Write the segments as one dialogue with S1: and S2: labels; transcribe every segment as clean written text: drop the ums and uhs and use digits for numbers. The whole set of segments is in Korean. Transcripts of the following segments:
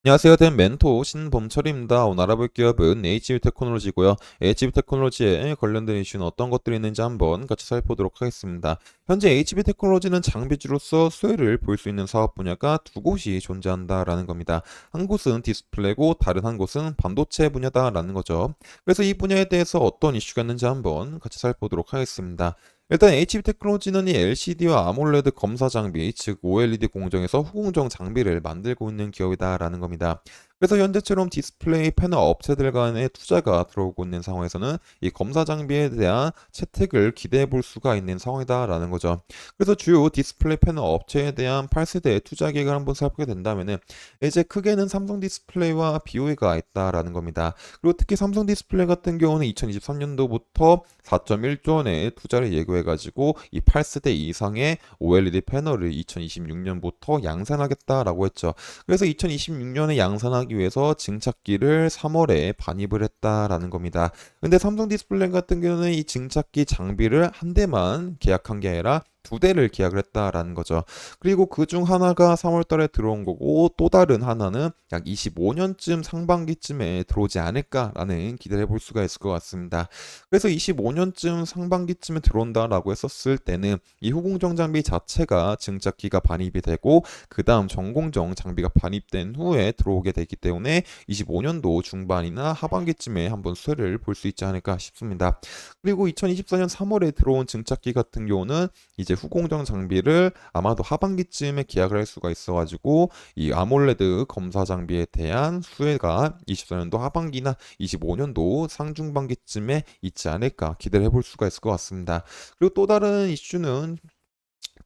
S1: 안녕하세요. 된 멘토 신범철입니다. 오늘 알아볼 기업은 HB 테크놀로지고요. HB 테크놀로지에 관련된 이슈는 어떤 것들이 있는지 한번 같이 살펴보도록 하겠습니다. 현재 HB 테크놀로지는 장비주로서 수혜를 볼 수 있는 사업 분야가 두 곳이 존재한다라는 겁니다. 한 곳은 디스플레이고 다른 한 곳은 반도체 분야다라는 거죠. 그래서 이 분야에 대해서 어떤 이슈가 있는지 한번 같이 살펴보도록 하겠습니다. 일단 HB 테크놀로지는 이 LCD와 아몰레드 검사 장비, 즉 OLED 공정에서 후공정 장비를 만들고 있는 기업이다라는 겁니다. 그래서 현재처럼 디스플레이 패널 업체들 간의 투자가 들어오고 있는 상황에서는 이 검사 장비에 대한 채택을 기대해 볼 수가 있는 상황이다라는 거죠. 그래서 주요 디스플레이 패널 업체에 대한 8세대 투자 계획을 한번 살펴보게 된다면은 이제 크게는 삼성 디스플레이와 BOE가 있다라는 겁니다. 그리고 특히 삼성 디스플레이 같은 경우는 2023년도부터 4.1조 원의 투자를 예고해가지고 이 8세대 이상의 OLED 패널을 2026년부터 양산하겠다라고 했죠. 그래서 2026년에 양산하기 위해서 증착기를 3월에 반입을 했다라는 겁니다. 근데 삼성 디스플레이 같은 경우는 이 증착기 장비를 한 대만 계약한 게 아니라 두 대를 계약을 했다라는 거죠. 그리고 그 중 하나가 3월 달에 들어온 거고 또 다른 하나는 약 25년쯤 상반기쯤에 들어오지 않을까라는 기대를 해볼 수가 있을 것 같습니다. 그래서 25년쯤 상반기쯤에 들어온다라고 했었을 때는 이 후공정 장비 자체가 증착기가 반입이 되고 그 다음 전공정 장비가 반입된 후에 들어오게 되기 때문에 25년도 중반이나 하반기쯤에 한번 수혜를 볼 수 있지 않을까 싶습니다. 그리고 2024년 3월에 들어온 증착기 같은 경우는 이제 후공정 장비를 아마도 하반기쯤에 계약을 할 수가 있어가지고 이 아몰레드 검사 장비에 대한 수혜가 24년도 하반기나 25년도 상중반기쯤에 있지 않을까 기대를 해볼 수가 있을 것 같습니다. 그리고 또 다른 이슈는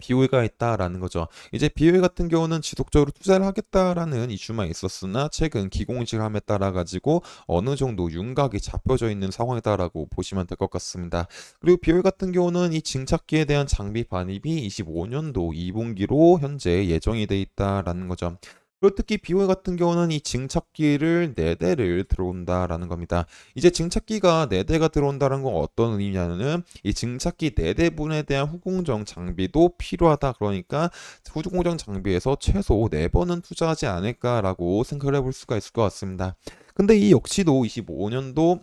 S1: BOE가 있다라는 거죠. 이제 BOE 같은 경우는 지속적으로 투자를 하겠다라는 이슈만 있었으나 최근 기공실함에 따라 가지고 어느 정도 윤곽이 잡혀져 있는 상황이다라고 보시면 될 것 같습니다. 그리고 BOE 같은 경우는 이 증착기에 대한 장비 반입이 25년도 2분기로 현재 예정이 돼 있다라는 거죠. 그리고 특히 비오이 같은 경우는 이 증착기를 4대를 들어온다라는 겁니다. 이제 증착기가 4대가 들어온다는 건 어떤 의미냐면은 이 증착기 4대분에 대한 후공정 장비도 필요하다. 그러니까 후공정 장비에서 최소 4번은 투자하지 않을까라고 생각을 해볼 수가 있을 것 같습니다. 근데 이 역시도 25년도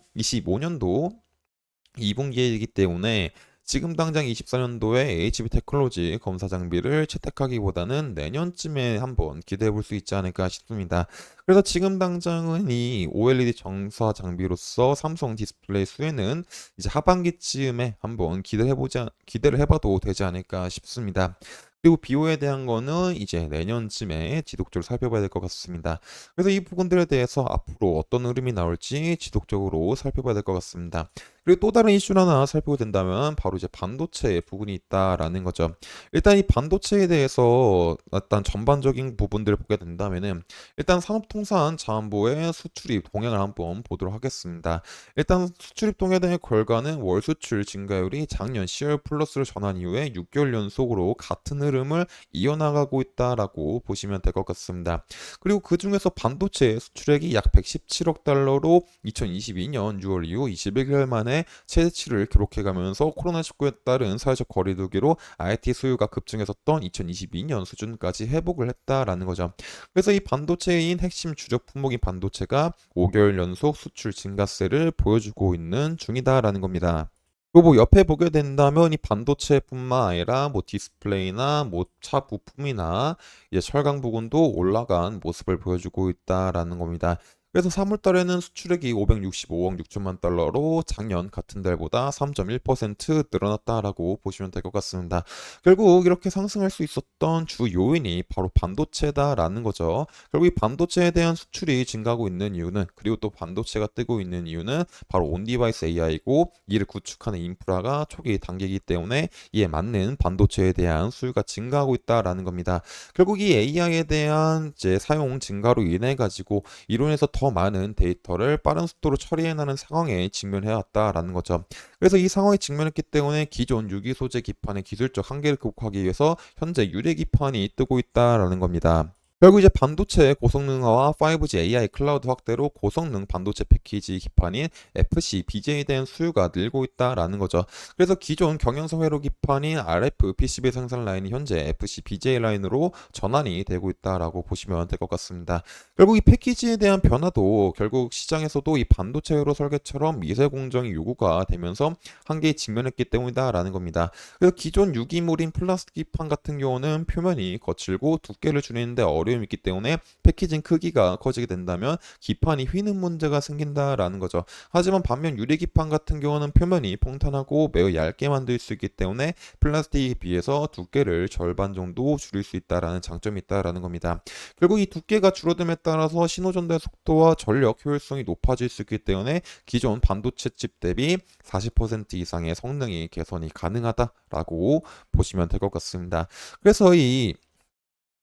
S1: 2분기이기 때문에 지금 당장 24년도에 HB 테크놀로지 검사 장비를 채택하기보다는 내년쯤에 한번 기대해 볼 수 있지 않을까 싶습니다. 그래서 지금 당장은 이 OLED 정사 장비로서 삼성 디스플레이 수혜는 이제 하반기쯤에 한번 기대를 해봐도 되지 않을까 싶습니다. 그리고 비오에 대한 거는 이제 내년쯤에 지속적으로 살펴봐야 될 것 같습니다. 그래서 이 부분들에 대해서 앞으로 어떤 흐름이 나올지 지속적으로 살펴봐야 될 것 같습니다. 그리고 또 다른 이슈 하나 살펴보게 된다면 바로 이제 반도체 부분이 있다라는 거죠. 일단 이 반도체에 대해서 일단 전반적인 부분들을 보게 된다면은 일단 산업통상자원부의 수출입 동향을 한번 보도록 하겠습니다. 일단 수출입 동향의 결과는 월 수출 증가율이 작년 10월 플러스로 전환 이후에 6개월 연속으로 같은 흐름을 이어나가고 있다라고 보시면 될 것 같습니다. 그리고 그 중에서 반도체 수출액이 약 117억 달러로 2022년 6월 이후 21개월 만에 최대치를 기록해가면서 코로나19에 따른 사회적 거리두기로 IT 수요가 급증했었던 2022년 수준까지 회복을 했다라는 거죠. 그래서 이 반도체인 핵심 주력 품목인 반도체가 5개월 연속 수출 증가세를 보여주고 있는 중이다라는 겁니다. 그리고 뭐 옆에 보게 된다면 이 반도체뿐만 아니라 뭐 디스플레이나 뭐 차 부품이나 이제 철강 부분도 올라간 모습을 보여주고 있다라는 겁니다. 그래서 3월 달에는 수출액이 565억 6천만 달러로 작년 같은 달보다 3.1% 늘어났다라고 보시면 될 것 같습니다. 결국 이렇게 상승할 수 있었던 주 요인이 바로 반도체다라는 거죠. 결국 이 반도체에 대한 수출이 증가하고 있는 이유는 그리고 또 반도체가 뜨고 있는 이유는 바로 온디바이스 AI고 이를 구축하는 인프라가 초기 단계이기 때문에 이에 맞는 반도체에 대한 수요가 증가하고 있다라는 겁니다. 결국 이 AI에 대한 이제 사용 증가로 인해 가지고 이로 인해서 더 많은 데이터를 빠른 속도로 처리해내는 상황에 직면해 왔다라는 거죠. 그래서 이 상황에 직면했기 때문에 기존 유기 소재 기판의 기술적 한계를 극복하기 위해서 현재 유래 기판이 뜨고 있다라는 겁니다. 결국 이제 반도체 고성능화와 5G AI 클라우드 확대로 고성능 반도체 패키지 기판인 FCBJ에 대한 수요가 늘고 있다라는 거죠. 그래서 기존 경영성 회로 기판인 RF PCB 생산 라인이 현재 FCBJ 라인으로 전환이 되고 있다라고 보시면 될 것 같습니다. 결국 이 패키지에 대한 변화도 결국 시장에서도 이 반도체 회로 설계처럼 미세 공정이 요구가 되면서 한계에 직면했기 때문이다라는 겁니다. 그래서 기존 유기물인 플라스틱 기판 같은 경우는 표면이 거칠고 두께를 줄이는데 어려움이 있기 때문에 패키징 크기가 커지게 된다면 기판이 휘는 문제가 생긴다라는 거죠. 하지만 반면 유리 기판 같은 경우는 표면이 평탄하고 매우 얇게 만들 수 있기 때문에 플라스틱에 비해서 두께를 절반 정도 줄일 수 있다라는 장점이 있다라는 겁니다. 결국 이 두께가 줄어듦에 따라서 신호 전달 속도와 전력 효율성이 높아질 수 있기 때문에 기존 반도체 칩 대비 40% 이상의 성능이 개선이 가능하다라고 보시면 될 것 같습니다. 그래서 이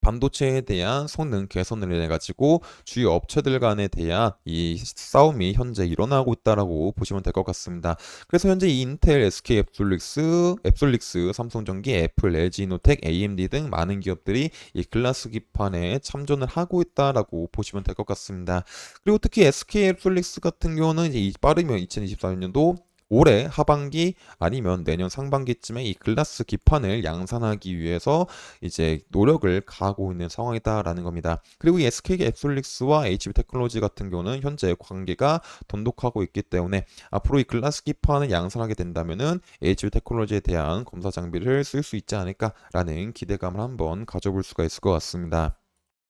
S1: 반도체에 대한 성능 개선을 인해 가지고 주요 업체들 간에 대한 이 싸움이 현재 일어나고 있다라고 보시면 될 것 같습니다. 그래서 현재 인텔, SK 앱솔릭스, 삼성전기, 애플, LG 이노텍, AMD 등 많은 기업들이 이 글라스 기판에 참전을 하고 있다라고 보시면 될 것 같습니다. 그리고 특히 SK 앱솔릭스 같은 경우는 이제 빠르면 2024년도 올해 하반기 아니면 내년 상반기쯤에 이 글라스 기판을 양산하기 위해서 이제 노력을 가하고 있는 상황이다라는 겁니다. 그리고 이 SK 앱솔릭스와 HB 테크놀로지 같은 경우는 현재 관계가 돈독하고 있기 때문에 앞으로 이 글라스 기판을 양산하게 된다면은 HB 테크놀로지에 대한 검사 장비를 쓸 수 있지 않을까라는 기대감을 한번 가져볼 수가 있을 것 같습니다.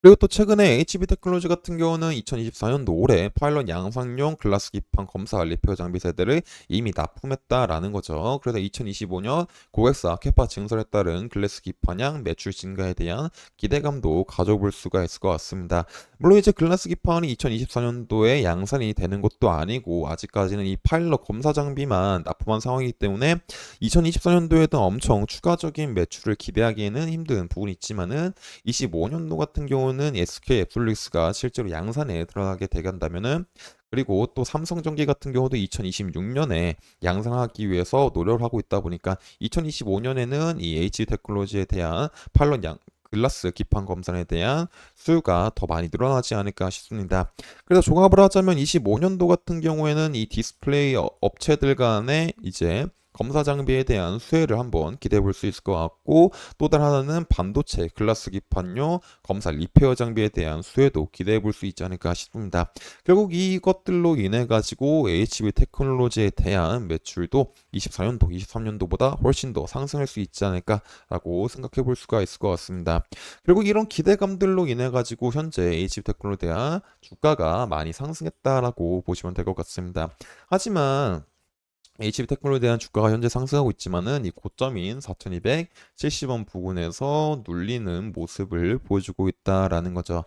S1: 그리고 또 최근에 HB 테크놀로지 같은 경우는 2024년도 올해 파일럿 양산용 글라스 기판 검사 리페어 장비 세대를 이미 납품했다라는 거죠. 그래서 2025년 고객사 캐파 증설에 따른 글라스 기판량 매출 증가에 대한 기대감도 가져볼 수가 있을 것 같습니다. 물론 이제 글라스 기판이 2024년도에 양산이 되는 것도 아니고 아직까지는 이 파일럿 검사 장비만 납품한 상황이기 때문에 2024년도에도 엄청 추가적인 매출을 기대하기에는 힘든 부분이 있지만은 25년도 같은 경우는 SK 앱솔릭스가 실제로 양산에 들어가게 되간다면은 그리고 또 삼성전기 같은 경우도 2026년에 양산하기 위해서 노력을 하고 있다 보니까 2025년에는 이 H 테크놀로지에 대한 파일럿 글라스 기판 검사에 대한 수요가 더 많이 늘어나지 않을까 싶습니다. 그래서 종합을 하자면 25년도 같은 경우에는 이 디스플레이 업체들 간에 이제 검사 장비에 대한 수혜를 한번 기대해 볼 수 있을 것 같고 또 다른 하나는 반도체 글라스 기판용 검사 리페어 장비에 대한 수혜도 기대해 볼 수 있지 않을까 싶습니다. 결국 이것들로 인해 가지고 HB 테크놀로지에 대한 매출도 24년도, 23년도보다 훨씬 더 상승할 수 있지 않을까라고 생각해 볼 수가 있을 것 같습니다. 결국 이런 기대감들로 인해 가지고 현재 HB 테크놀로지에 대한 주가가 많이 상승했다라고 보시면 될 것 같습니다. 하지만 HB 테크놀로지에 대한 주가가 현재 상승하고 있지만은 이 고점인 4,270원 부근에서 눌리는 모습을 보여주고 있다라는 거죠.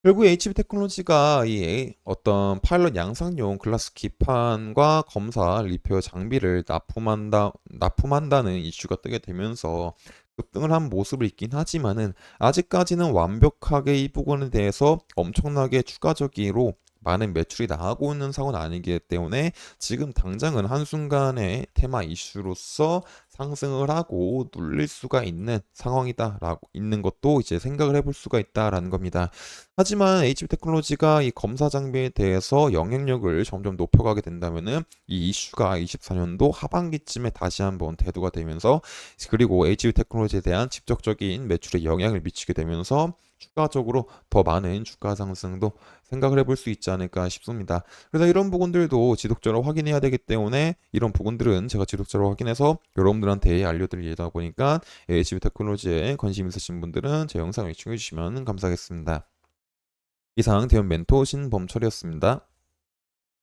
S1: 결국 HB 테크놀로지가 이 어떤 파일럿 양상용 글라스 기판과 검사 리페어 장비를 납품한다는 이슈가 뜨게 되면서 급등을 한 모습을 있긴 하지만은 아직까지는 완벽하게 이 부분에 대해서 엄청나게 추가적으로 많은 매출이 나가고 있는 상황은 아니기 때문에 지금 당장은 한순간의 테마 이슈로서 상승을 하고 눌릴 수가 있는 상황이다라고 있는 것도 이제 생각을 해볼 수가 있다라는 겁니다. 하지만 HB 테크놀로지가 이 검사 장비에 대해서 영향력을 점점 높여가게 된다면은 이 이슈가 24년도 하반기쯤에 다시 한번 대두가 되면서 그리고 HB 테크놀로지에 대한 직접적인 매출에 영향을 미치게 되면서 추가적으로 더 많은 주가 상승도 생각을 해볼 수 있지 않을까 싶습니다. 그래서 이런 부분들도 지속적으로 확인해야 되기 때문에 이런 부분들은 제가 지속적으로 확인해서 여러분들한테 알려드릴 예정이다 보니까 HB 테크놀로지에 관심 있으신 분들은 제 영상을 시청해 주시면 감사하겠습니다. 이상 대현 멘토 신범철이었습니다.